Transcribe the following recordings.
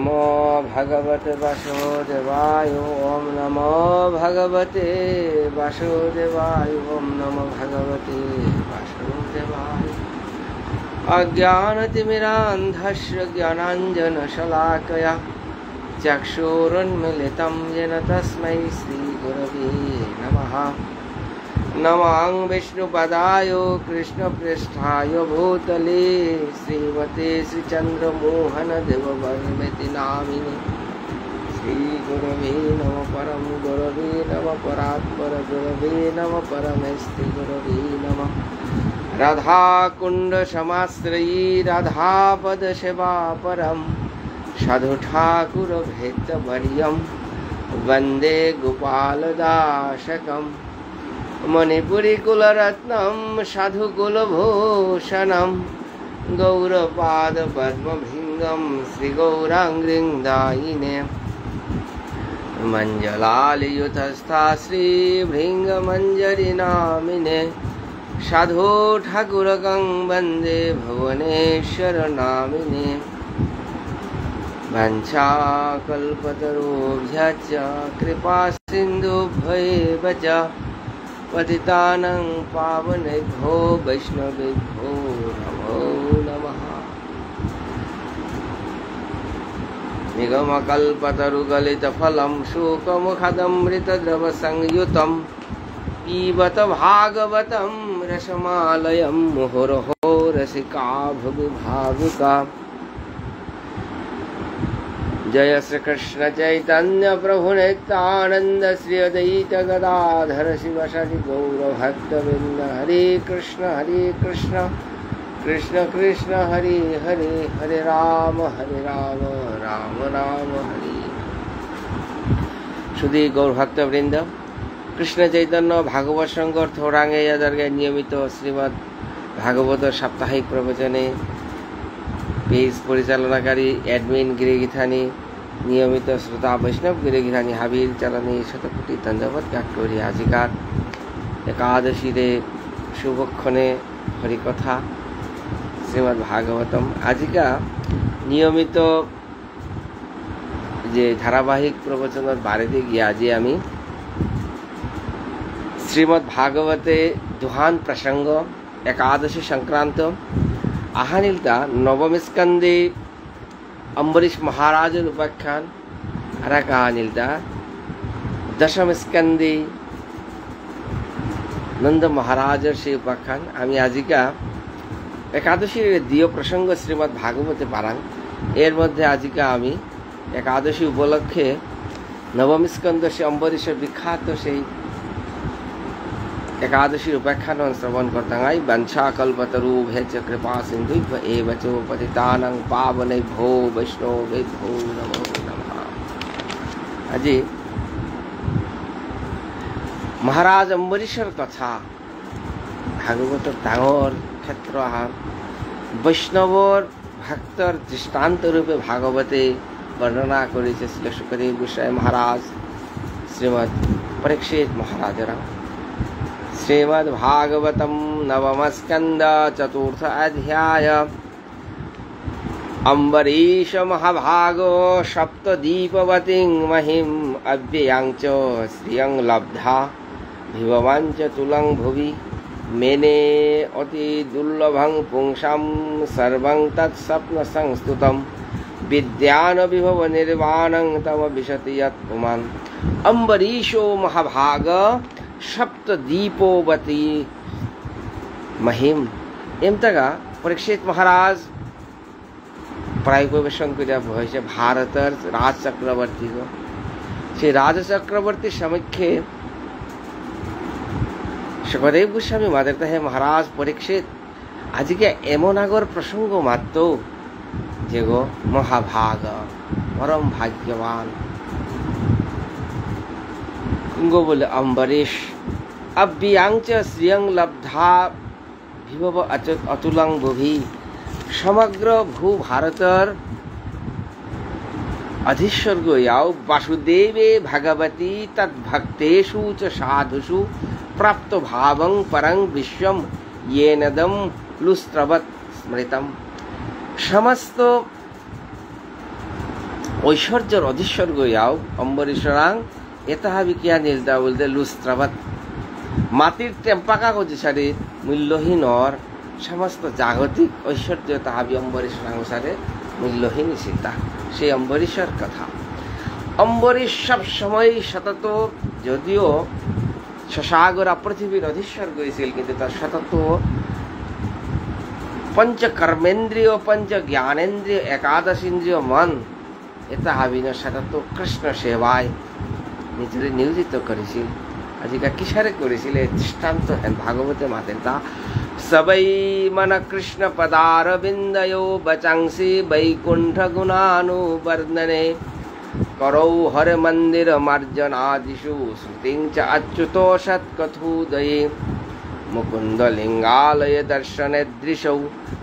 नमो भगवते वासुदेवाय ओम नमो भगवते वासुदेवाय ओम नमो भगवते वासुदेवाय अज्ञानतिमिरान्धस्य ज्ञानाञ्जनशलाकया चक्षुरुन्मीलितं येन तस्मै श्रीगुरवे नमः। नमः विष्णुपदाय कृष्णपृष्ठाय भूतले श्रीमते श्रीचन्द्रमोहन देववर्मेति नामिने श्रीगुरवे नमः। परम गुरवे नमः परात्पर गुरवे नमः परमेष्टि गुरवे नमः। राधा कुंड समाश्रयी राधापद सेवा परम साधु ठाकुर भेटवर्यम वंदे गोपाल दासकम। मणिपुरी कुलरत्नम साधु कुलभूषणम गौरपाद पद्मभृंगम श्री गौरांग्रिंदायिने मंजलालयुतस्था श्री भृंग मंजरी नामिने साधु ठाकुरकं वंदे भुवनेश्वर नामिने। वंशाकल्पतरुभ्यश्च कृपा सिन्धुभ्यैव च पतितानां पावनेभ्यो वैष्णवेभ्यो नमो नमः। निगमकल्पतरुगलितफलं शुकमुखदमृतद्रवसंयुतं पीबत भागवतं रसमालयं मुहुर्मुहुः रसिका भुवि भावुका। जय श्री कृष्ण चैतन्य प्रभु नित्यानंद श्री अद्वैत गदाधर शिव सदि गौर भक्तवृंद। हरे कृष्ण कृष्ण कृष्ण हरे हरे हरे राम राम राम हरे। सुधी गौर भक्तवृंद, कृष्ण चैतन्य भागवत संघ थोरांगे दरगाह नियमित श्रीमद् भागवत साप्ताहिक प्रवचने पेज परिचालनाकारी एडमिन गिरिगिथानी नियमित श्रोता वैष्णव गिरिगिथानी हाबिर चलनी शतकोटी धन्यवाद ज्ञात करी आजिकार एकादशी रे शुभक्षणे हरिकथा श्रीमद् भागवतम आजिका नियमित जे धारावाहिक प्रवचन बारे गিয়ে আজি আমি श्रीमद् भागवते दुहान प्रसंग एकादशी संक्रांत आहानिलता नवम स्कंदे अम्बरीश महाराज उपाख्यान आरा कहानिलता दशम स्कंदे नंद महाराज से उपाख्यान आमी आजिका एकादशी द्वितीय प्रसंग श्रीमद् भागवते पारां एर मध्य आजिका आमी एकादशी उपलक्षे नवम स्कंद से अम्बरीश विख्यात से एकादशी उपाख्यान श्रवण करतांगाई। वंशाकल्पतरुभ्यश्च कृपा सिन्धुभ्य एव च पतितानां पावनेभ्यो वैष्णवेभ्यो नमो नमः। আজি महाराज अम्बरीशर कथा भागवत डांगर क्षेत्र आहार वैष्णवर भक्तर दृष्टान्त रूपे भागवते वर्णना करेছে श्री सुखदेव गोस्वामी महाराज श्रीमद् परीक्षित महाराजरा। श्रीमद् भागवतम नवम स्कंद चतुर्थ अध्याय। अम्बरीश महाभागो सप्तदीपवतीं महिम अव्ययां च श्रियं लब्धा विभवां च तुलं भुवि मेने अति दुर्लभं पुंसां सर्वं तत्स्वप्न संस्तुतं विद्यान विभव निर्वाणं तम विशति यत् पुमान्। अम्बरीशो महाभाग सप्तदीपोवती महिम एमतगा परीक्षित महाराज प्राय परिवेशन कर भारतर राज चक्रवर्ती को से राज चक्रवर्ती समीक्षे सुखदेव गोस्वामी मादरता है महाराज परीक्षित आज के एमन आगर प्रसंग मात्र जे गो महाभाग परम भाग्यवान गो बोले अम्बरीश अव्यांच श्रियं लब्धा विभव अतुलं भुवि समग्र भू भारतर अधिस्वर्ग याव वासुदेवे भगवती तद्भक्तेषु च साधुषु प्राप्त भावं परं विश्वं येनदं लुस्त्रवत् स्मृतम्। समस्त ঐশ্বর্যর অধীশ্বর গইয়াও অম্বরীশ্বরাং এটা হাবি কিয়া নিলদা বলতে লুস্ত্রাবাত মাটির টেম্পা কাগজ সারি মূল্যহীনর সমস্ত জাগতিক ঐশ্বর্য তাহাবি অম্বরীশ্বরাং সারে মূল্যহীন চিন্তা সেই অম্বরীশ্বর কথা। অম্বরীশ সব সময় সতত যদিও শশাগরা পৃথিবীর অধীশ্বর গইছিল কিন্তু তার সতত पंच कर्मेन्द्रिय पंच ज्ञानेन्द्रिय एकादश इंद्रिय मन এটা হাবিনের সাথে তো কৃষ্ণ সেবায় নিজের নিয়োজিত করেছিল। আজিকা কিসারে করেছিল দৃষ্টান্ত হেন ভাগবতে মাতেন তা সবাই মন কৃষ্ণ পদার বিন্দয়ো বচাংসি বৈকুণ্ঠ গুণানুবর্ধনে করৌ হরে মন্দির মার্জনাদিষু শ্রুতিং চ অচ্যুতো সৎকথোদয়ে मुकुंद लिंगालय दर्शन दृशौ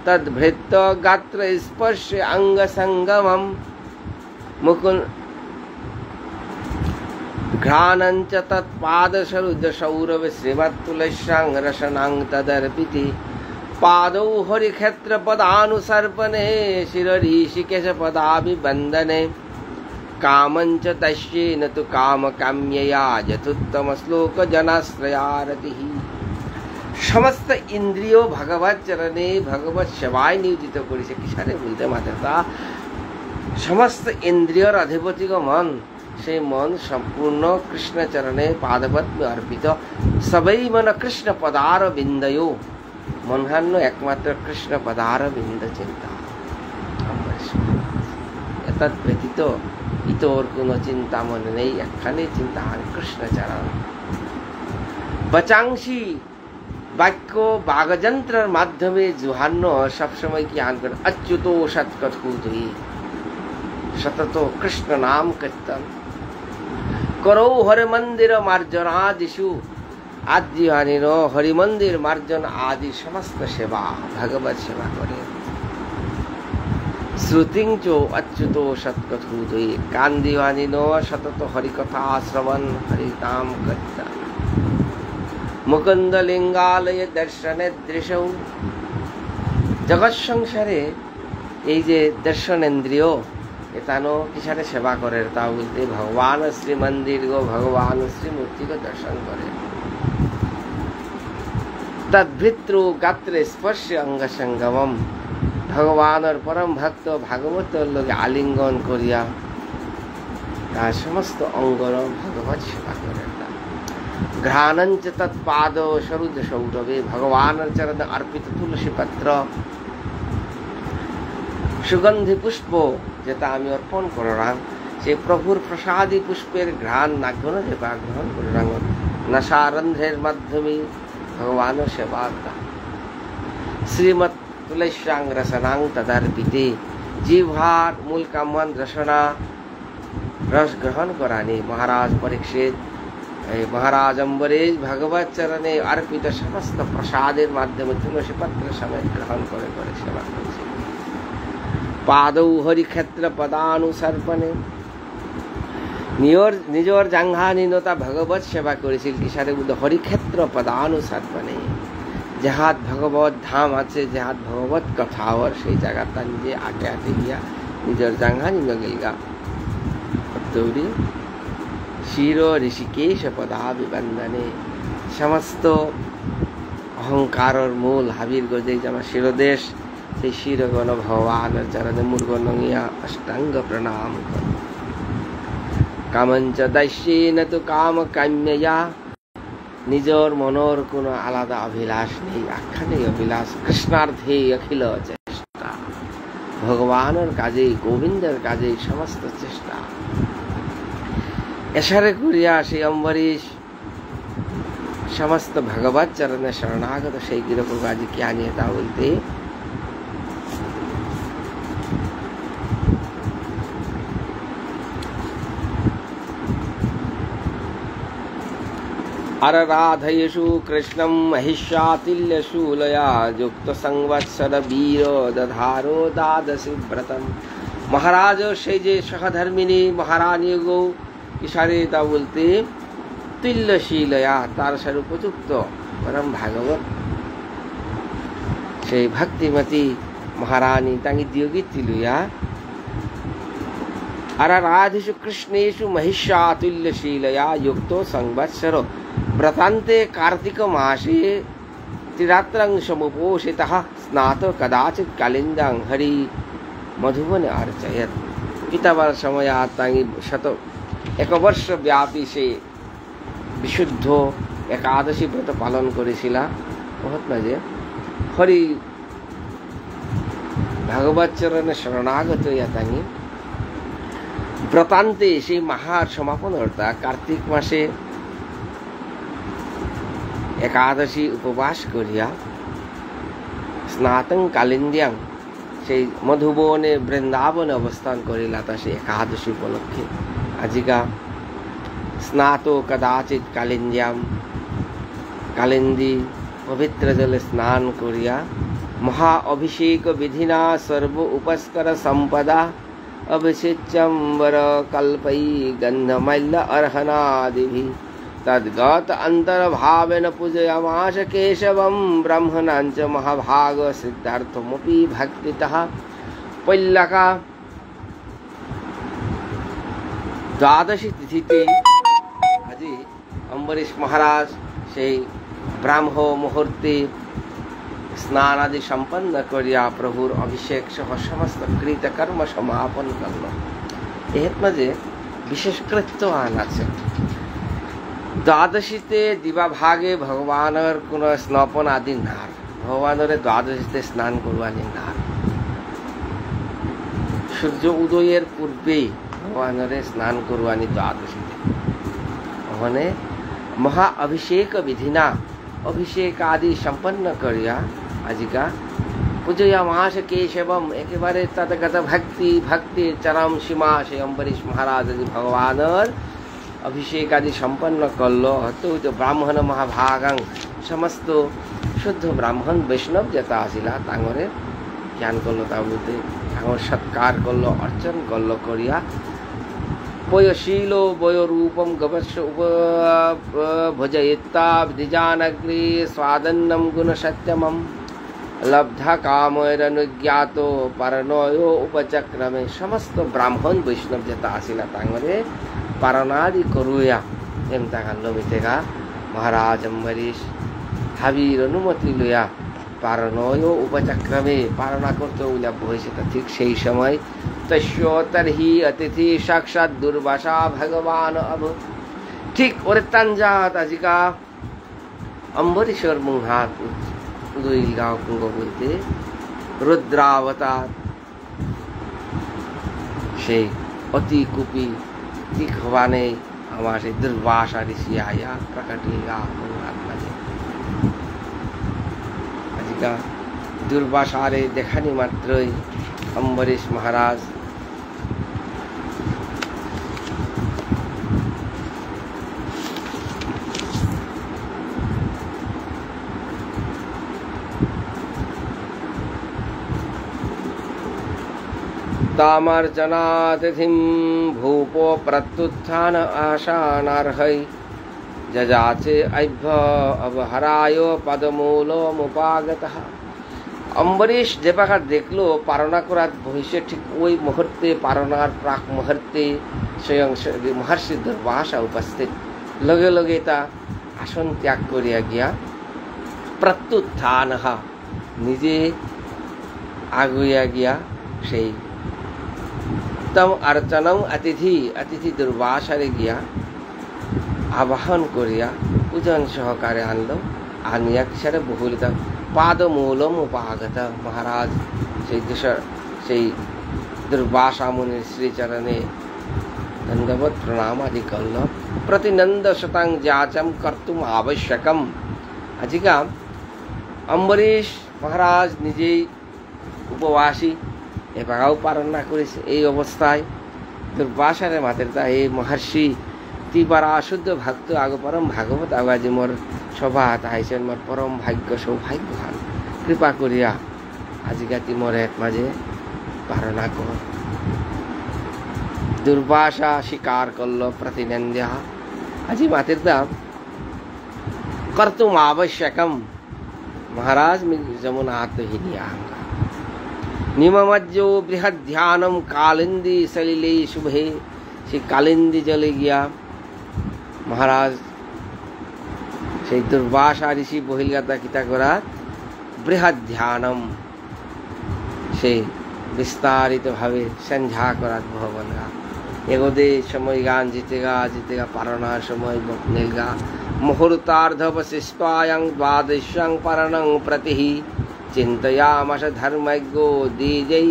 तद्भृत्त गात्र स्पर्श अंग संगमम मुकुंद घ्राणंच तत्पाद सरुज सौरभ श्रीमत्तुलस्यां रसनां तदर्पिति पादौ हरिक्षेत्र पदानुसर्पणे शिरऋषिकेश पदाभिवन्दने कामंच तस्येन तु काम काम्यया यथुत्तम श्लोक जनाश्रयारतिः। समस्त इंद्रिय भगवत चरणे भगवत सेवाয় নিয়োজিত করেছে কিসারে বলতে মাত্রা समस्त इंद्रियर अधिपति को मन से मन संपूर्ण कृष्ण चरणे पादपद्म अर्पित सबई मन कृष्ण पदार बिंदयो मनहान्न एकमात्र कृष्ण पदार बिंद चिंता एतद व्यतीत इतर कोनो चिंता मन नहीं एकखाने चिंता कृष्ण चरण बचांसी বাক্য বাগযন্ত্রের মাধ্যমে জুহান্ন সবসময় কি আন করে অচ্যুত সৎকথোদয়ে সতত কৃষ্ণ নাম কীর্তন করৌ হরে মন্দির মার্জনাদিষু আদ্যহানিন হরি মন্দির মার্জন আদি সমস্ত সেবা ভগবত সেবা করে শ্রুতিং চ অচ্যুত সৎকথোদয়ে কান দিওয়ানিন সতত হরিকথা শ্রবণ হরিনাম কীর্তন मुकुंद लिंगालय दर्शन दृश्य जगत संसारे এই যে দর্শনেন্দ্রিয় এতানো কিসারে সেবা করে তা বলতে ভগবান শ্রী মন্দির গো ভগবান শ্রী মূর্তি গো দর্শন করে তদ্ভৃত্রু গাত্র স্পর্শ অঙ্গ সঙ্গমম ভগবানের পরম ভক্ত ভাগবতর লগে আলিঙ্গন করিয়া তার সমস্ত অঙ্গর ভগবত সেবা করে। घ्राणंच तत्पाद सरुज सौरभे भगवान चरण अर्पित तुलसी पत्र सुगंधि पुष्प जेता आमी अर्पण करलाम से प्रभुर प्रसादी पुष्पेर घ्राण नाग्न जेबा ग्रहण करलाम नशारंध्रेर माध्यमे भगवान सेवा श्रीमत् तुलस्यां रसनां तदर्पिते जिह्वार मूल कामन रसना रस ग्रहण कराने महाराज परीक्षित महाराज अम्बरीश भगवत चरणे अर्पित समस्त प्रसादेर माध्यमे तुलसी पत्र समेत ग्रहण करे करे सेवा करेছে। पादौ हरिक्षेत्र पदानुसर्पणे নিজর জাঙ্ঘানীনতা ভগবত সেবা করেছিল কিসারে বুদ্ধ হরিক্ষেত্র পদানুসর্পণে যাহাত ভগবত ধাম আছে যাহাত ভগবত কথা আর সেই জায়গাটা নিজে আটে আটে গিয়া নিজর জাঙ্ঘানীন গেলগা দৌড়ি শির ঋষিকেশ পদাভিবন্দনে সমস্ত অহংকারর মূল হাবির গজে আমার শিরদেশ সেই শিরগণ ভগবানের চরণে মূর্গনিয়া অষ্টাঙ্গ প্রণাম কর। কামঞ্চ দস্যেন তু কাম কাম্যয়া নিজর মনর কোনো আলাদা অভিলাষ নেই আখ্যানেই অভিলাষ কৃষ্ণার্থে অখিল চেষ্টা ভগবানের কাজেই গোবিন্দের কাজেই সমস্ত চেষ্টা এসারে করিয়া সেই অম্বরীশ সমস্ত ভগবত চরণে শরণাগত সেই কিরকম কাজে কি আনিয়ে তা বলতে अरराधयेषु कृष्णं महिषातिल्यशूलया युक्त संवत्सर वीर दधारो द्वादशी व्रतम महाराज সেই যে সহধর্মিনী মহারানী গো কিসারে তা বলতে তিল্যশীলয়া তার সাথে উপযুক্ত পরম ভাগবত সেই ভক্তিমতী মহারানী তাঙ্গি দিয়োগী তিলুয়া अराराधिषु कृष्णेषु महिषातुल्यशीलया युक्तो संवत्सरो व्रतान्ते कार्तिक मासे त्रिरात्रं समुपोषितः स्नातो कदाचित् कालिन्दां हरि मधुबने अर्चयत्। पितावर समयात् तांगी शत एक वर्ष व्यापी से विशुद्ध एकादशी व्रत पालन करेছিলা। बहुत मजे हरि भगवत चरणे शरणागत হইয়া तांगी व्रतान्ते সেই মাহার সমাপন অর্থাৎ কার্তিক মাসে एकादशी उपवास करिया स्नातन कालिंद्यां সেই मधुबने वृंदावन अवस्थान करिला ता সেই एकादशी उपलक्षे आजिका स्नातो कदाचित कालिंद्यां कालिंदी पवित्र जले स्नान करिया महा अभिषेक विधिना सर्व उपस्कर संपदा अभिषेच्यंबर कल्पई गंधमल्ल अर्हनादिभि तद्गत अंतर्भावेन पूजयामास केशवं ब्रह्मणांच महाभाग सिद्धार्थमपि भक्तितः। पैलका द्वादशी तिथिते আজি अम्बरीश महाराज से ब्राह्म मुहूर्ते स्नान आदि सम्पन्न करिया प्रभुर अभिषेक सह समस्त कृतकर्म समापन करल। एत मजे विशेष कृत्यान आछे। द्वादशीते दिवा भागे भगवानर कोनो स्नापन आदि नार भगवानरे द्वादशीते स्नान करवानी नार सूर्य उदयेर पूर्वे भगवानरे स्नान करवानी द्वादशीते ओखाने महा अभिषेक विधिना अभिषेक आदि सम्पन्न करिया आजिका पूजयामास केशवम एकेबारे तदगत भक्ति भक्ति चरम सीमा से अम्बरीश महाराज भगवानर अभिषेक आदि सम्पन्न करलो। तो ब्राह्मण महाभागां समस्त शुद्ध ब्राह्मण वैष्णव जेता आसिला तांगरे ज्ञान करलो ताबुते तांगर सत्कार करलो अर्चन करलो करिया पयशीलो वयोरूपम गवस्य भजयित्ता विधिजानग्रे स्वादन्नम गुण सत्यमम लब्धा कामैरनुज्ञातो परनयो उपचक्रमे। समस्त ब्राह्मण वैष्णव जेता आसिला तांगरे पारनादि करुया एम तागालो मितेगा महाराज अम्बरीश हाबिर अनुमति लया पारनयो उपचक्रमे पारना करते उला बहिसे ठीक सेई समय तस्यो तर्हि अतिथि साक्षात दुर्वासा भगवान अब ठीक ओरे तांजात आजिका अम्बरीशर मुहात उदयिल गाँव कुंग बोलते रुद्रावतार से अति कुपी ठीक हवाने हमारे दुर्वासा ऋषि आया प्रकटेगा आजिका दुर्वासारे देखानी मात्रई अम्बरीश महाराज तामर्चनातिथिं भूपो प्रत्युत्थान आशानार्है जजाचे अभ्य अवहरायो पदमूलो मुपागतः। अम्बरीश जे प्रकार देखलो पारणा करात भविष्य ठीक ওই মুহূর্তে पारणार प्राक मुहूर्ते स्वयं महर्षि दुर्वासा उपस्थित लगे लगे ता आसन त्याग करिया गया प्रत्युत्थान निजे आगुया गया সেই तम अर्चनम अतिथि अतिथि दुर्वासारे गया आवाहन करिया पूजन सहकारे आनलो आनिया किसारे बहुलित पादमूलम उपागत। महाराज से दुर्वासा मुनि श्रीचरणे दंडवत प्रणाम आदि करलो प्रतिनंद शतांग जाचम कर्तुम आवश्यकम। आजिका अम्बरीश महाराज निजे उपवासी एबागाও পালন না করেছে এই অবস্থায় দুর্বাসারে মাতেরতা এই মহর্ষি তিবারা শুদ্ধ ভক্ত আগ পরম ভাগবত আগাজি মোর সভা তাইছেন মোর পরম ভাগ্য সৌভাগ্যবান কৃপা করিয়া আজিকা তিমর এক মাঝে পারনা কর। দুর্বাসা স্বীকার করল প্রতিনন্দ্যা আজি মাতেরতা कर्तुम आवश्यकम। महाराज मी जमुना आत्महीनी आंगा निमज्जो बृहद्ध्यानम कालिंदी सलिले शुभे। সেই কালিন্দী জলে গিয়া মহারাজ সেই দুর্বাসা ঋষি বহির্গাতা কিতা করা বৃহৎ ধ্যানম সেই বিস্তারিতভাবে সন্ধ্যা করার ভবনগা এগোদে সময় গান জিতেগা পারণার সময় বকনেগা মুহূর্তার্ধবশিষ্টায়াং দ্বাদশাং পারণং প্রতিঃ চিন্তয়ামাস ধর্মজ্ঞো দ্বিজৈ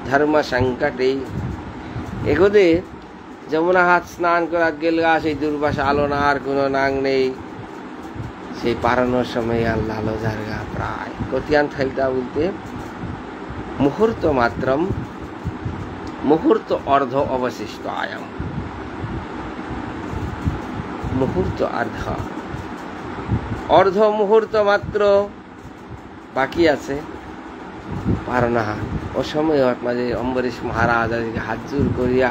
ধর্ম সংকটে। এগোদে যমুনা হাত স্নান করার গেলগা সেই দুর্বাসা আলো না আর কোনো নাং নেই সেই পারানোর সময় আল্লাহ আলো জারগা প্রায় কতিয়ান থাইতা বলতে মুহূর্ত মাত্রম মুহূর্ত অর্ধ অবশিষ্ট আয়াম মুহূর্ত অর্ধ মুহূর্ত মাত্র বাকি আছে পারনা। ও সময় মাঝে অম্বরীশ মহারাজ হাত জোর করিয়া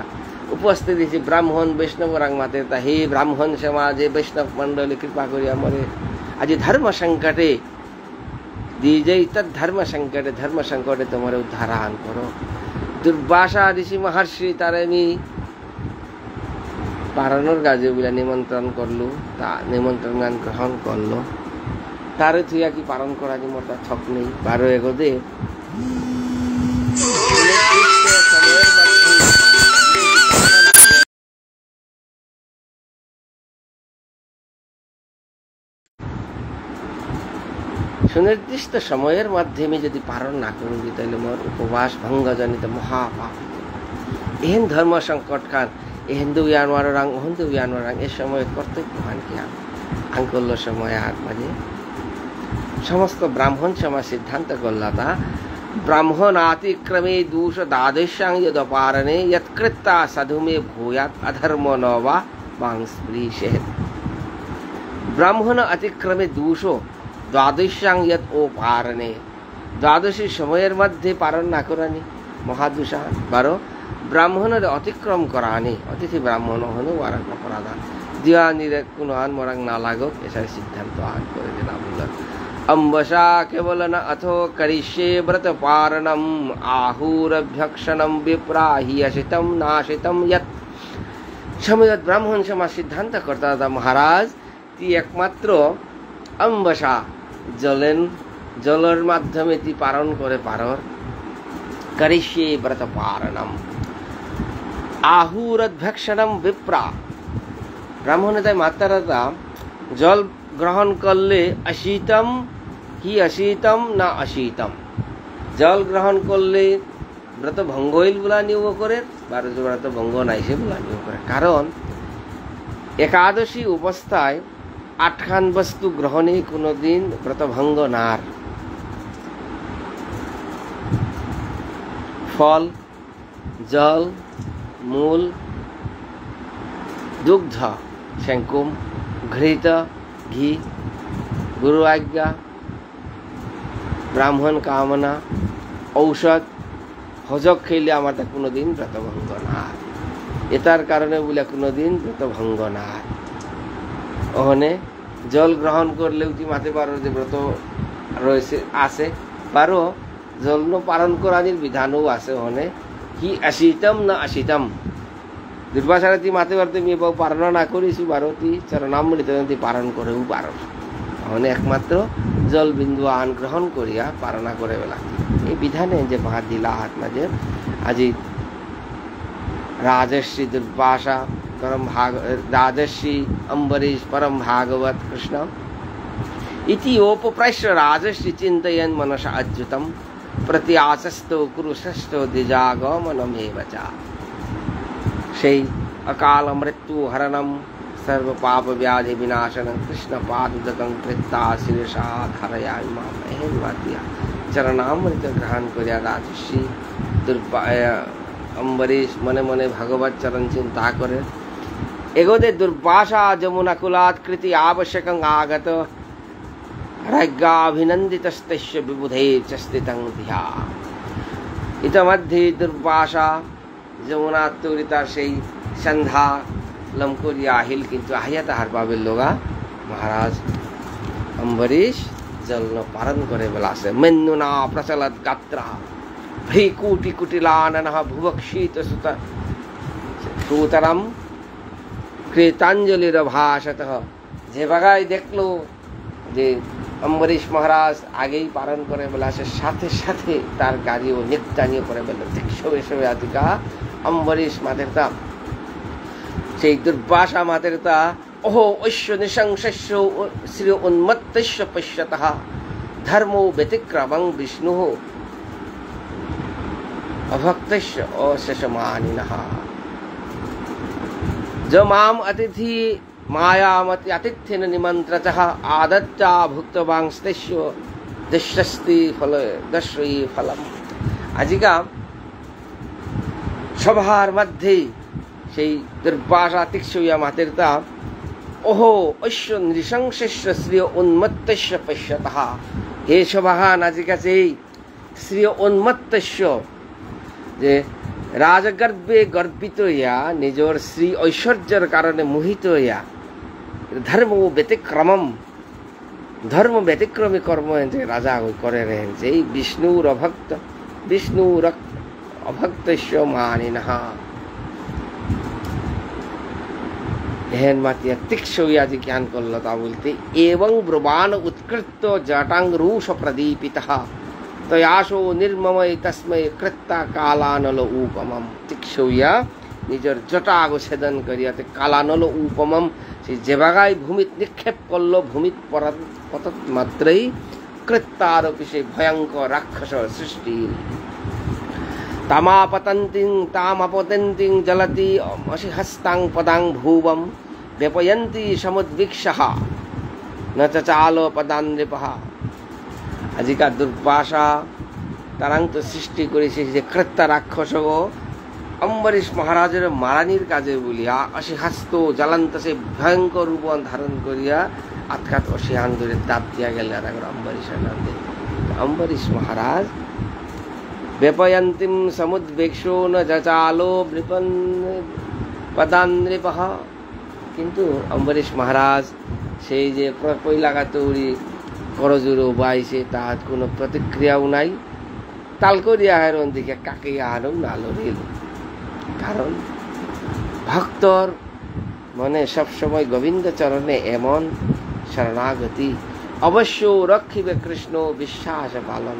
উপস্থিত হয়েছে ব্রাহ্মণ বৈষ্ণব রাংমাতে তা হে ব্রাহ্মণ সমাজে বৈষ্ণব মন্ডলী কৃপা করিয়া মরে আজ ধর্ম সংকটে দ্বিজৈ তৎ ধর্ম সংকটে তোমার উদ্ধারান করো। দুর্বাসা ঋষি মহর্ষি তার আমি পারানোর কাজে বলে নিমন্ত্রণ করলু তা নিমন্ত্রণ গান গ্রহণ করলো তারে থুইয়া কি পালন করা যে মোর তার ছক নেই। বারো এগোদে সুনির্দিষ্ট সময়ের মাধ্যমে যদি পালন না করি তাহলে মোর উপবাস ভঙ্গজনিত মহাপাপ। এহেন ধর্ম সংকট খান হিন্দু ইয়ানোয়ার রাং হিন্দু ইয়ানোয়ার রাং এ সময় কর্তব্য হান কি আং করল সময় আর মাঝে সমস্ত ব্রাহ্মণ সমাজ সিদ্ধান্ত করলা তা ব্রাহ্মণাতিক্রমে দূষ দ্বাদশাং যদপারণে যৎকৃত্তা সাধুমে ভূয়াৎ অধর্ম নবা বাংস্পৃশেৎ। ব্রাহ্মণ অতিক্রমে দূষ দ্বাদশাং যৎ ওপারণে দ্বাদশী সময়ের মধ্যে পালন না করানি মহাদূষা। বারো ব্রাহ্মণের অতিক্রম করানি অতিথি ব্রাহ্মণ হনু আর অপরাধ দিয়া নিরে কোনো আন মরাং না লাগুক এসব সিদ্ধান্ত আন করে দিলাম। अम्बसा केवलन अथो करिष्ये व्रत पारणम आहुरभ्यक्षणम विप्राहि अशितम नाशितम यत्। समय ब्राह्मण समाज सिद्धांत करता था महाराज ती एकमात्र अम्बसा जलर माध्यमे ती पारण करे पारर करिष्ये व्रत पारणम आहुरभ्यक्षणम विप्रा। ब्राह्मण ताई मात्रा जल ग्रहण करले अशीतम কি অশীতম না অশীতম জল গ্রহণ করলে ব্রত ভঙ্গ হইল বলা নিয়োগ করে ব্রত ভঙ্গ নাই সে বলা নিয়োগ করে। কারণ একাদশী অবস্থায় আটখান বস্তু গ্রহণে কোনোদিন ব্রত ভঙ্গ নার। ফল জল মূল দুগ্ধ শঙ্কুম ঘৃত ঘি গুরু আজ্ঞা ব্রাহ্মণ কামনা ঔষধ হজক খেলে আমার তা কোনোদিন ব্রতভঙ্গ না। এটার কারণে বলে কোনোদিন ব্রতভঙ্গ না। ওখানে জল গ্রহণ করলেও কি মাতে পারো যে ব্রত রয়েছে আছে পারো জল পালন করার বিধানও আছে। ওখানে কি অশীতম না অশীতম দুর্বাসারে তুই মাতে পারতে মেয়ে বাবু পালন না করিস পারো তুই চরণামৃত তুই পালন করেও পারো। ওখানে একমাত্র জল বিন্দু আন গ্রহণ করিয়া পালনা করে বেলা এই বিধানে যে বাদ দিলা হাত মাঝে আজি राजर्षि दुर्वासा परम राजर्षि अम्बरीश परम भागवत कृष्ण इति ओपप्रश्य राजर्षि चिन्तयन् मनसा अच्युतं प्रत्याशस्तो कुरुषस्तो द्विजागमनमेव च। সেই अकाल मृत्यु हरणम सर्व पाप व्याधि विनाशनं कृष्ण पादुदकं कृत्ता शिरसा धारयामि माम। एहन बात दिया चरणामृत ग्रहण करिया राजर्षि अम्बरीश मने मने भगवत चरण चिंता करे एगोदे दुर्वासा जमुना कुलात् कृति आवश्यकं आगत राज्ञाभिनन्दितस्तस्य विबुधे च स्थितं धिया। इतमध्ये दुर्वासा जमुना तुरिता সেই সন্ধ্যা লমকরিয়া আহিল কিন্তু আহিয়া তাহার পাবের লোগা মহারাজ अम्बरीश জল পালন করে বেলা আছে মেন্নুনা প্রচলত গাত্রা ভ্রী কুটি কুটিলানন ভুবক্ষিত সুতরাম কৃতাঞ্জলির ভাষত। যে বাগাই দেখলো যে অম্বরীশ মহারাজ আগেই পালন করে বেলা সে সাথে সাথে তার গাড়িও নিত্যানীয় করে বেল দিক্ষবে আদিকা অম্বরীশ মাতেরতা সেই দুর্বাসা মাতেরতা ओहो ऐश्य निशंसस्य श्री उन्मत्तस्य पश्यतः धर्मो व्यतिक्रमं विष्णुः अभक्तस्य अशशमानिनः। जो माम अतिथि मायामति आतिथ्येन निमन्त्रतः आदत्ता भुक्तवांस्तस्य दशस्ति फल दश्रयी फलम। আজিকা সভার মধ্যে সেই দুর্বাসা তিক্ষ্যয়া মাতেরতা ओहो ऐश्य नृशंसस्य श्रिय उन्मत्तस्य पश्यतः। हे सभाहान আজিকা সেই শ্রী উন্মত্তস্য যে রাজগর্বে গর্বিত হইয়া নিজের শ্রী ঐশ্বর্যের কারণে মোহিত হইয়া ধর্ম ব্যতিক্রমম ধর্ম ব্যতিক্রমী কর্ম যে রাজা করে রেন সেই বিষ্ণুর অভক্তস্য মানিনঃ। এহেন মাতিয়া তিক্ষ্যয়া যে জ্ঞান করল তা বলতে এবং ব্রবান উৎকৃত জটাঙ্গরূষ প্রদীপিতঃ তয়াশো নির্মময় তস্মৈ কৃত্তা কালানল উপমম। তিক্ষ্যয়া নিজের জটাগ ছেদন করিয়া কালানল উপমম সে যে বাগায় ভূমিত নিক্ষেপ করল ভূমিত পতত মাত্রই কৃত্তারপি সে ভয়ঙ্কর রাক্ষস সৃষ্টি। तामापतन्तिं जलति अशिहस्तां पदां भुवं व्यपयन्ति समुद्विक्षः न चचालो पदान्नृपः। আজিকা দুর্বাসা তারাং তো সৃষ্টি করেছে যে কৃত্তা রাক্ষস অম্বরীশ মহারাজের মারানির কাজে বলিয়া অশিহাস্ত জ্বলন্ত সে ভয়ঙ্কর রূপ ধারণ করিয়া আৎখাত অশিহান ধরে দাব দিয়া গেল অম্বরীশের নামে। অম্বরীশ মহারাজ व्यपयन्तीं समुद्वेक्षो न जचालो नृपन पदान्नृपः। কিন্তু অম্বরীশ মহারাজ সেই যে পৈলাকা তৈরি করজুরো বাইছে তার কোনো প্রতিক্রিয়াও নাই তালকরিয়া হারন দিকে কাকিয়া হারন নালরিল। কারণ ভক্তর মনে সবসময় গোবিন্দ চরণে এমন শরণাগতি অবশ্য রক্ষিবে কৃষ্ণ বিশ্বাস পালন।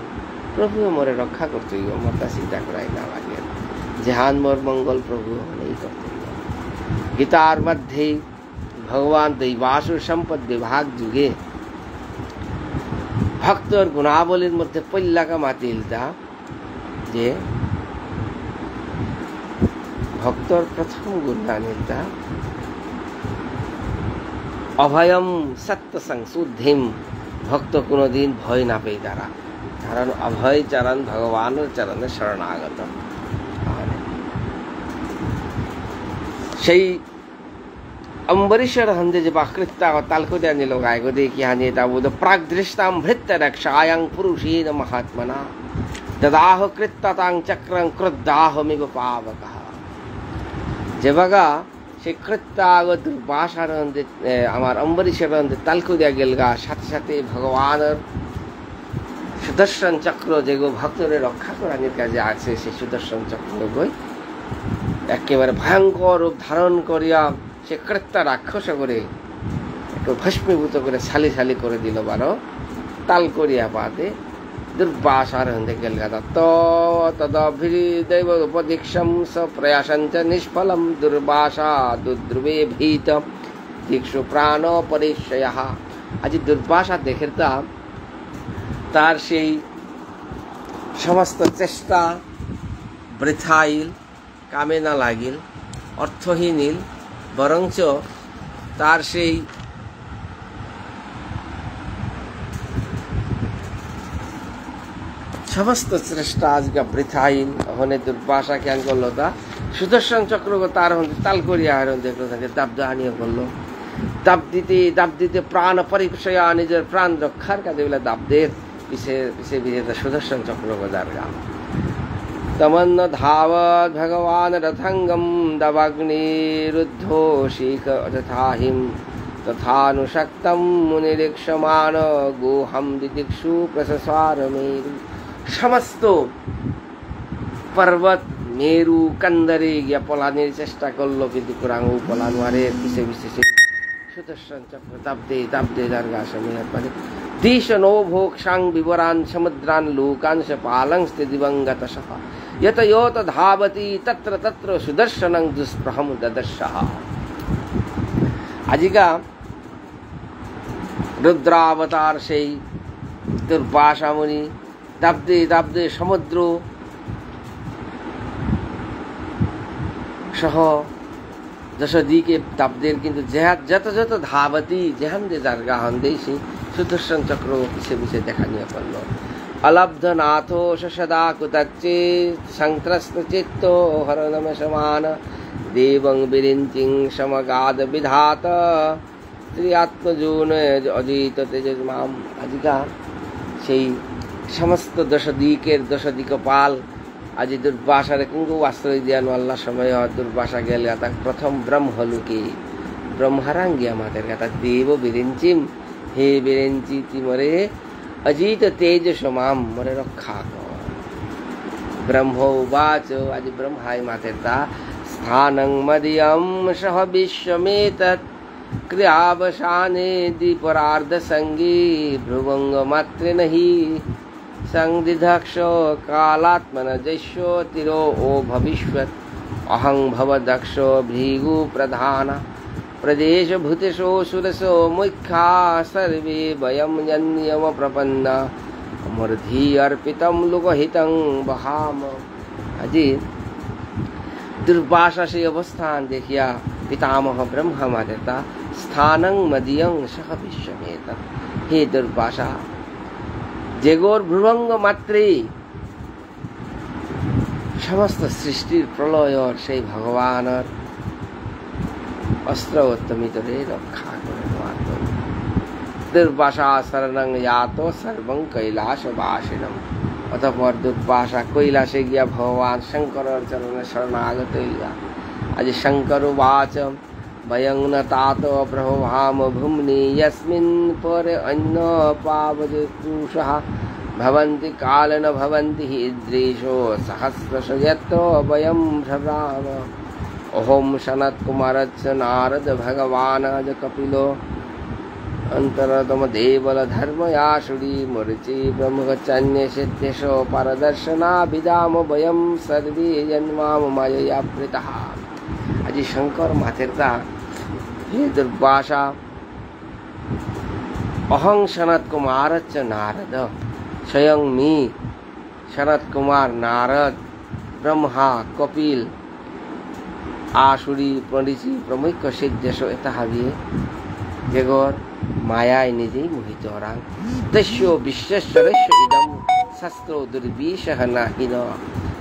প্রভু মোরে রক্ষা করতে হইব মোরটা চিন্তা করাই না লাগে জেহান মোর মঙ্গল প্রভু এই করতে হইব। গীতার মধ্যে ভগবান দৈবাসুর সম্পদ বিভাগ যুগে ভক্তর গুণাবলীর মধ্যে পল্লাকা মাতিলতা যে ভক্তর প্রথম গুণ আনিলতা অভয়ম সত্য সংশুদ্ধিম। ভক্ত কোনোদিন ভয় না পেয়ে তারা কারণ অভয় চরণ ভগবানের চরণে শরণাগত। সেই অম্বরীশের হন্দে যে বাকৃত্তা তালকোদা নিল গায়গদে কি হানি তা বোধ প্রাগদৃষ্টাম ভৃত্য রক্ষায়াং পুরুষেন মহাত্মনা দদাহ কৃত্তাতাং চক্রং ক্রুদ্ধাহমিব পাবকঃ। যে বাগা সেই কৃত্তাগ দুর্বাসার হন্দে আমার অম্বরীশের হন্দে তালকোদা গেল গা সাথে সাথে ভগবানের সুদর্শন চক্র যেগো ভক্তরে রক্ষা করার কাজে আছে সেই সুদর্শন চক্র গই একেবারে ভয়ঙ্কর রূপ ধারণ করিয়া সে কৃত্তা রাক্ষস করে একটু ভস্মীভূত করে ছালি ছালি করে দিল বারো তাল করিয়া পাতে দুর্বাসার হন্দে গেল গাদা তদভিদৈব উপদীক্ষম স প্রয়াসঞ্চ নিষ্ফলম দুর্বাসা দুদ্রুবে ভীত দীক্ষু প্রাণ পরিচয়। আজি দুর্বাসা দেখেতা তার সেই সমস্ত চেষ্টা বৃথাইল কামে না লাগিল অর্থহীনিল বরঞ্চ তার সেই সমস্ত চেষ্টা আজকে বৃথাইল হনে দুর্বাসা জ্ঞান করলো তা সুদর্শন চক্র তার তাল করিয়া হারণ দেখলো তাকে দাবদাহানিও করলো। দাব দিতে প্রাণ পরিচয়া নিজের প্রাণ রক্ষার কাজে বলে দাবদের পিছে পিছে বিজেতা সুদর্শন চক্র গজার গান। तमन्न धावत् भगवान् रथंगम दवाग्निरुद्धो शीख तथा हिम तथानुशक्तं मुनिरीक्षमाण गोहं दिदिक्षु प्रससार मेरु। समस्त पर्वत मेरु कंदरे गিয়া পলানির চেষ্টা করলো, কিন্তু কুরাঙ্গু পলানো আরে পিছে পিছে সুদর্শন চক্র তাপদে তাপদে দর্গা সমীর পদে দিশ নো ভোক্ষাং বিবরান সমুদ্রান লোকাংশ পালংস্তে দিবঙ্গতশঃ यत योत धावती तत्र तत्र सुदर्शनं दुष्प्रहम ददर्शः। আজিকা রুদ্রাবতার সেই দুর্বাসা মুনি দাবদে দাবদে সমুদ্র সহ দশদিকে দাবদের, কিন্তু যত যত ধাবতী যেহান দে দরগা হন্দে সেই সুদর্শন চক্র পিছে পিছে দেখা নিয়ে করল। अलब्धनाथो सदा कुतच्चे संत्रस्तचित्तो हरणमशमान देवं विरिञ्चिं समगाद विधात त्रियात्मजून अजित तेजमाम। আজিকা সেই সমস্ত দশদিকপাল আজি দুর্বাসারে কিন্তু আশ্রয় দিয়ান আল্লাহ সময় দুর্বাসা গেলে তাক প্রথম ব্রহ্মলোকে ব্রহ্মারাঙ্গিয়া মাতের কথা দেব বিরিঞ্চিম, হে বিরিঞ্চি তিমরে अजित तेज समाम मोरे रक्षा कर। ब्रह्मोवाच आज ब्रह्माय मातेता स्थानं मदीयं सह विश्वमेतत् क्रियावसाने दीपरार्ध संगी भ्रुवंग मात्रेण हि संदिधक्ष कालात्मन जैश्यो तिरो ओ भविष्यत् अहं भवदक्षो भृगु प्रधान प्रदेश भूतेषु सुरसो मुख्या सर्वे वयं यन्नियम प्रपन्ना मूर्धि अर्पितं लोकहितं बहाम। আজি দুর্বাসা সেই অবস্থান দেখিয়া পিতামহ ব্রহ্মা দেতা স্থানং মদীয়ং সহ বিশ্বমেতৎ, হে দুর্বাসা যেগোর ভ্রুভঙ্গ মাত্রে সমস্ত সৃষ্টির প্রলয়র সেই ভগবানের अस्त्र उत्तमितरे रक्षा करे। दुर्वासा शरणं यातो सर्वं कैलासवासिनम्। অতঃপর দুর্বাসা কৈলাসে গিয়া ভগবান শঙ্করের চরণে শরণাগত হইয়া। আজ শঙ্কর উবাচ বয়ং ন তাত প্রভাম ভূম্নি यस्मिन् পরে অন্য পাবযতুষঃ ভবন্তি কাল ন ভবন্তি হি দৃশো সহস্রশ যত বয়ং ভ্রমাম। ओम सनत कुमारच्च नारद भगवान ज कपिलो अंतरतम देवल धर्मयासुरी मूर्ति ब्रह्मचन्य सिद्धेशो परदर्शना विदाम वयम सर्वे जन्माम मायया प्रीतः। আজি शंकर मातेरता हे दुर्वासा अहं सनत कुमारच्च नारद, स्वयं मी सनत कुमार नारद ब्रह्मा कपिल आसुरी पंडितजी प्रमुख सिद्धेश এটা হাবিয়ে যেগর মায়ায় নিজেই মোহিত হরাং। তস্য বিশ্বশ্বরস্য ইদম শাস্ত্র দুর্বিষহ নাহিন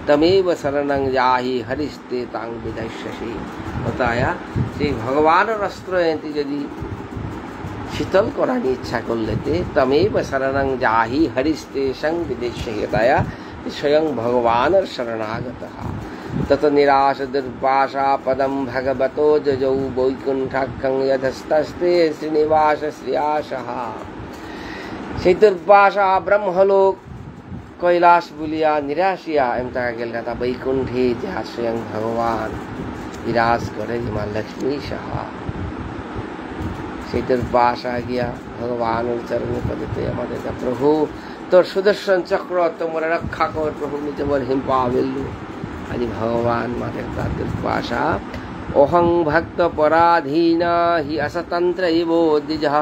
তমেব শরণং যাহি হরিস্তে তাং বিদস্যসি। बताया সেই ভগবানের অস্ত্র এতে যদি শীতল করার ইচ্ছা করলেতে তমেব শরণং যাহি হরিস্তে সং বিদস্যসি। बताया स्वयं भगवाনের শরণাগত। तत निराश दुर्वासा पदम भगवतो जजौ वैकुंठं यथस्तस्ते श्रीनिवास श्रियासः। সেই দুর্বাসা ব্রহ্মলোক কৈলাস বলিয়া নিরাশিয়া এম টাকা গেল কথা বৈকুণ্ঠে যাহা স্বয়ং ভগবান বিরাজ করে মা লক্ষ্মী সাহা। সেই দুর্বাসা গিয়া ভগবানের চরণে পদতে আমাদের প্রভু তোর সুদর্শন চক্র তোমরা রক্ষা কর প্রভু নিতে বল হিম পাবেলু। আজি ভগবান মাতের দুর্বাসা অহং ভক্ত পরাধীন হি असतंत्र इव द्विजः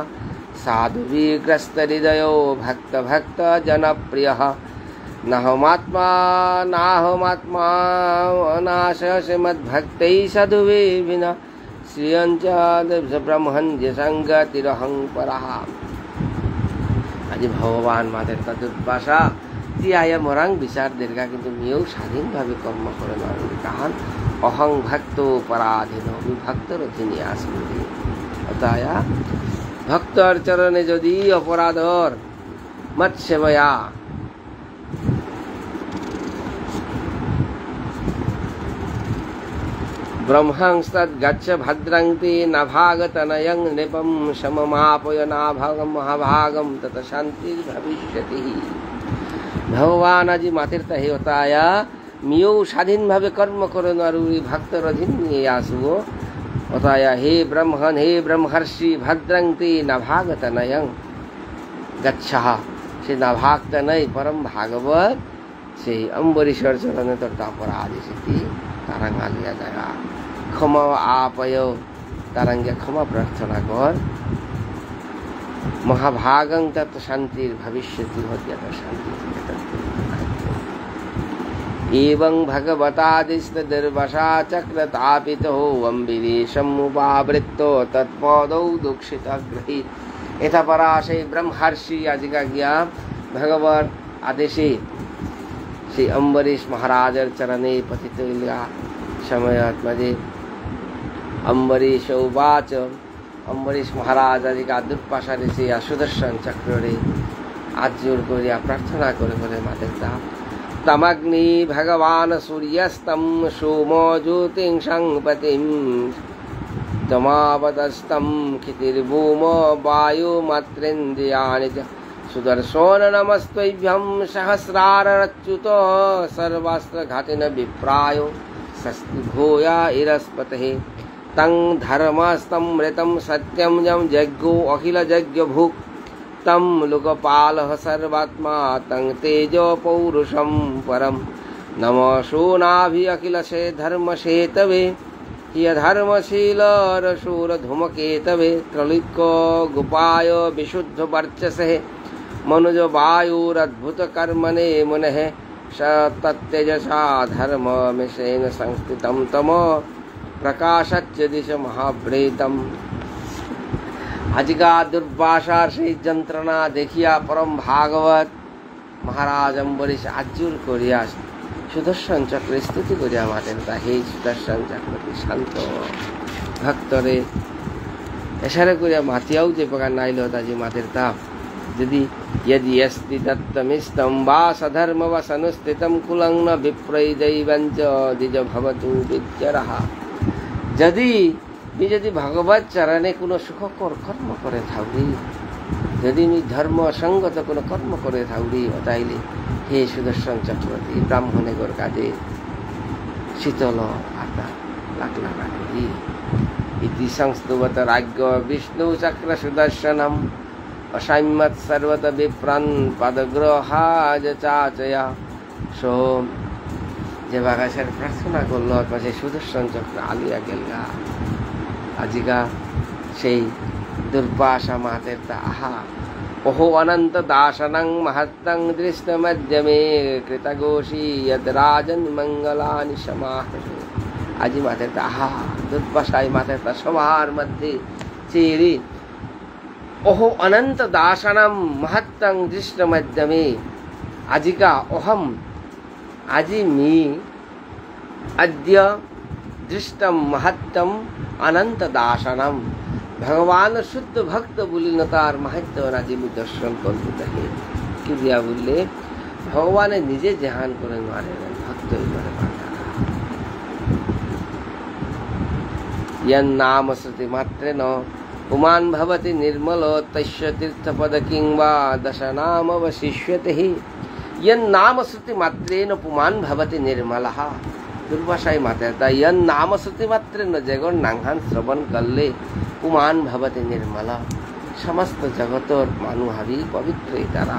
साधु विग्रस्त हृदय भक्त भक्त जनप्रिय नाहमात्मा अनाश श्रीमद्भक्तै साधुवे विना श्रियंच ब्रह्मण्य संगतिरहं परः। আজি ভগবান মাতের দুর্বাসা তিয়ায় মরাং বিচার দীর্ঘা, কিন্তু মেয়েও স্বাধীনভাবে কর্ম করে নয়। কারণ অহং ভক্ত পরাধীন, আমি ভক্তর অধীনে আসবি। অতয়া ভক্তর চরণে যদি অপরাধর মত সেবয়া ब्रह्मंस्तद्गच्छ भद्रं ते नभागतनयं नृपं सममापय नाभागं महाभागं तत शांतिर्भविष्यति। ভগবান আজি মাটির তাহি অতায়া মিও স্বাধীনভাবে কর্ম করে নারুরি ভক্তর অধীন নিয়ে আসব। অতায়া হে ব্রহ্মণ হে ব্রহ্মর্ষি ভদ্রং তে নভাগতনয়ং গচ্ছাহ। সে নভাগতনয় পরম ভাগবত সেই অম্বরীশ্বর চরণে তোর অপরাধ এসেছি তারাং আলিয়া জায়গা ক্ষমা আপয় তারাঙ্গে ক্ষমা প্রার্থনা কর। महाभागं तत् शांतिर भविष्यति होत्या शांति। एवं भगवतादिस्तदर्वशा चक्रतापितो अम्बिरीशं उपावृत्तो तत्पदौ दुक्षितगृहीत। यथा पराशय ब्रह्मर्षि आजिका गया भगवत आदेशे श्री अम्बरीश महाराजर चरणे पतित समयात मध्ये अम्बरीश उवाच अम्बरीश महाराज आजिका दुर्पाशा ऋषि सुदर्शन चक्रे आज्जुर करिया प्रार्थना करे बोले मातेता तमग्नि भगवान सूर्यस्तं सोमो ज्योतिषं पतिं तमावतस्तं क्षितिर्भूमो वायुमात्रेन्द्रियाणि च सुदर्शन नमस्त्वभ्यं सहस्रारच्युत सर्वास्त्रघातिन विप्रायो स्वस्ति भूया इरस्पते तं धर्मस्तमृतं सत्यं यं यज्ञो अखिल यज्ञ भुक् तं लोकपालः सर्वात्मा तं तेजो पौरुषं परं नमो नाभि अखिलसे धर्मसेतवे यधर्मशीलरशूरधूमकेतवे त्रैलोक्य गोपाय विशुद्ध वर्चसे मनुज वायुरद्भुतकर्मणे मुनेः स तत्तेजसा धर्ममिषेण संस्थितं तम प्रकाशच्च दिश महाभ्रेतम। आजिका दुर्वासार से যন্ত্রণা দেখিয়া परम भागवत महाराज अम्बरीश आज्जुर करिया सुदर्शन चक्र स्तुति करिया मातेन हे सुदर्शन चक्र शांत भक्तरे एसारे करिया मातियाও যে প্রকার নাইল তাজি মাতের তা যদি यदि अस्ति तत्तमिस्तं वा सधर्म वा सनुस्थितं कुलं न विप्रై दैवञ्च द्विज भवतु विद्यरः। যদি যদি ভগবত চরণে কোনো সুখকর কর্ম করে থাউরি যদি ধর্ম সঙ্গত কোনো কর্ম করে থাউরি তাইলে হে সুদর্শন চক্রবর্তী ব্রাহ্মণেগর কাজে শীতল আত্মা লাগলা রাখি ইতি সংস্তুবত রাজ্ঞ বিষ্ণু চক্র সুদর্শনম অসাম্যত সর্বত বিপ্রান পদগ্রহাজ চাচয়া সো যে বাগাসের প্রার্থনা করল পাশে সুদর্শন চক্র আলিয়া গেলগা। আজিকা সেই দুর্বাসা মাতের তা আহা ओहो अनंत दाशनं महत्तं दृष्टमध्यमे कृतघोषी यद्राजन मंगलानि समाहरे। আজি মাথে তাহা দুর্বাসায় মাথে তা সবার মধ্যে চেরি ओहो अनंत दाशनं महत्तं दृष्टमध्यमे আজিকা অহম আজি मी अद्य दृष्टम महत्तम अनंत दाशनम। भगवान शुद्ध भक्त बोलिन तार महत्व আজি मी दर्शन करते है कि दिया बोले भगवान निजे ध्यान करे मारे भक्त करे माता यन नाम श्रुति मात्रेन पुमान भवति निर्मल तस्य तीर्थपद किंवा दश नाम वशिष्यते हि। यन नाम श्रुति मात्रेन पुमान भवति निर्मलः। दुर्वासाई माता यन नाम श्रुति मात्रेन जगन नांगान श्रवण करले पुमान भवति निर्मल समस्त जगतर मानु हावी पवित्र तारा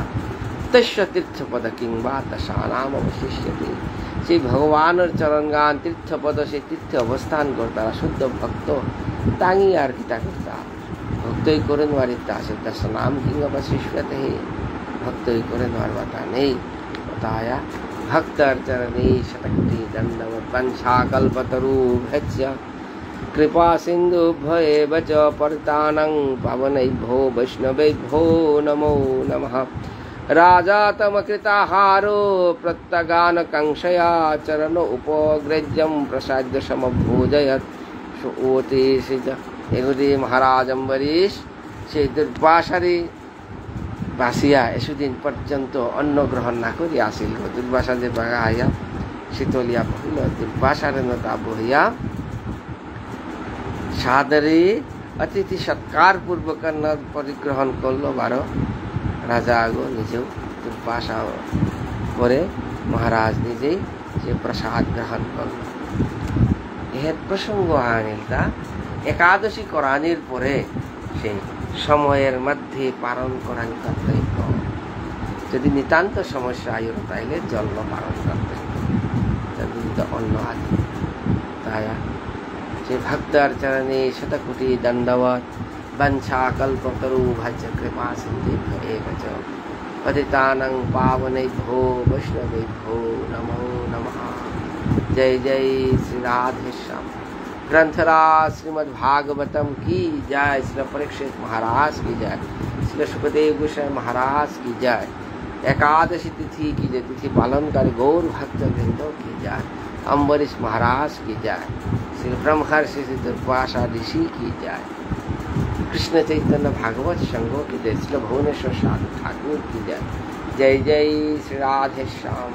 तस्य तीर्थपद किंवा दशा नाम वशिष्यते। से भगवान चरण गान तीर्थपद से तीर्थ अवस्थान करता शुद्ध भक्त तांगी आर किता करता भक्तई करेन वारिता से दश नाम किंवा वशिष्यते भक्तई करेन वारता नहीं बताया भक्त चरणे शतकोटि दंडवत पंचाकल्पतरुभ्यश्च कृपा सिंधु भयेव च परितानं पावनैभ्यो वैष्णवेभ्यो नमो नमः। राजा तमकृताहारो प्रत्यगान कंक्षया चरण उपग्रज्यं प्रसाद्य समभोजयत् सुओते सिज। एगुदी महाराज अम्बरीश से दुर्वासारे बासिया एसुदिन पर्यंत अन्न ग्रहण ना करी आसिल। दुर्वासा जे बागा आया शीतलिया बहिल दुर्वासारे नता बहिया সাদরে অতিথি সৎকার পূর্বক পরিগ্রহণ করলো 12 রাজা আগো নিজেও দুর্বাসা করে মহারাজ নিজেই সে প্রসাদ গ্রহণ করল। এর প্রসঙ্গ আনিলতা একাদশী করানির পরে সেই সময়ের মধ্যে পালন করার কর্তব্য। যদি নিতান্ত সমস্যা আয়ুর তাইলে জন্ম পালন করতে তো অন্য আদি তাই সে ভক্তার চরণে শতকোটি দণ্ডবত वंशा कल्पतरुभ्यश्च कृपा सिन्धुभ्य एव च पतितानां पावनेभ्यो वैष्णवेभ्यो नमो नमः। जय जय श्री राधेश्याम। ग्रंथराज श्रीमद् भागवतम की जय। श्री परीक्षित महाराज की जय। श्री सुखदेव गोस्वामी महाराज की जय। एकादशी तिथि की जय। तिथि पालनकारी गौर भक्त वृंदों की जय। अम्बरीश महाराज की जय। श्री ब्रह्मर्षि दुर्वासा ऋषि की जय। कृष्ण चैतन्य भागवत संघों की जय। श्री भुवनेश्वर साधु ठाकुर की जय। जय जय श्री राधेश्याम।